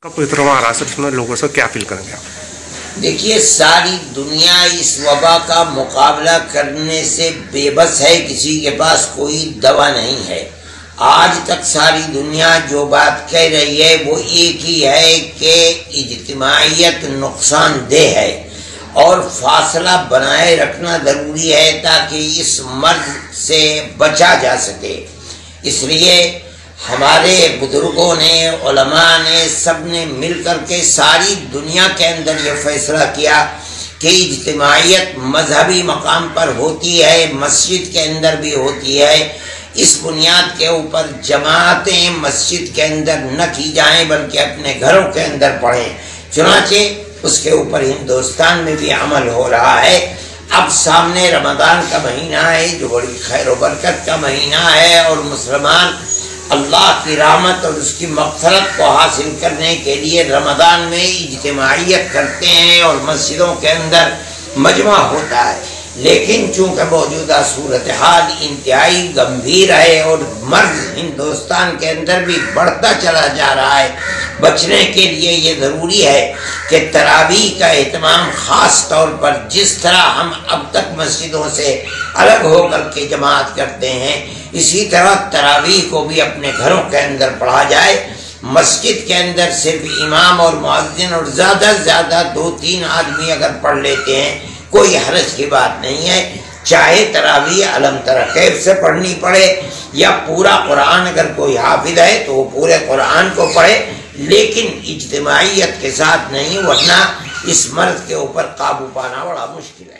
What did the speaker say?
का पवित्र महाराष्ट्र में लोगों से क्या फील करेंगे आप? देखिए, सारी दुनिया इस वबा का मुकाबला करने से बेबस है। किसी के पास कोई दवा नहीं है। आज तक सारी दुनिया जो बात कह रही है वो एक ही है कि इज्तिमाइयत नुकसानदेह है और फासला बनाए रखना ज़रूरी है ताकि इस मर्ज से बचा जा सके। इसलिए हमारे बुजुर्गों ने, उलमा ने, सब ने मिल कर के सारी दुनिया के अंदर ये फैसला किया कि इज्तिमाइयत मजहबी मकाम पर होती है, मस्जिद के अंदर भी होती है। इस बुनियाद के ऊपर जमातें मस्जिद के अंदर न की जाएं बल्कि अपने घरों के अंदर पढ़ें। चुनांचे उसके ऊपर हिंदुस्तान में भी अमल हो रहा है। अब सामने रमज़ान का महीना है जो बड़ी खैर व बरकत का महीना है और मुसलमान अल्लाह की रहमत और उसकी मग़फ़िरत को हासिल करने के लिए रमज़ान में इज्तिमाइयत करते हैं और मस्जिदों के अंदर मजमा होता है। लेकिन चूँकि मौजूदा सूरत हाल इंतहाई गंभीर है और मर्ज हिंदुस्तान के अंदर भी बढ़ता चला जा रहा है, बचने के लिए ये ज़रूरी है कि तरावीह का एहतमाम ख़ास तौर पर जिस तरह हम अब तक मस्जिदों से अलग होकर के जमात करते हैं, इसी तरह तरावीह को भी अपने घरों के अंदर पढ़ा जाए। मस्जिद के अंदर सिर्फ इमाम और मुअज्जिन और ज़्यादा से ज़्यादा 2-3 आदमी अगर पढ़ लेते हैं कोई हरज की बात नहीं है। चाहे तरावीह अलम तरा कैफ से पढ़नी पड़े या पूरा कुरान अगर कोई हाफिज है तो वो पूरे कुरान को पढ़े, लेकिन इज्तिमाइयत के साथ नहीं, वरना इस मर्ज के ऊपर काबू पाना बड़ा मुश्किल है।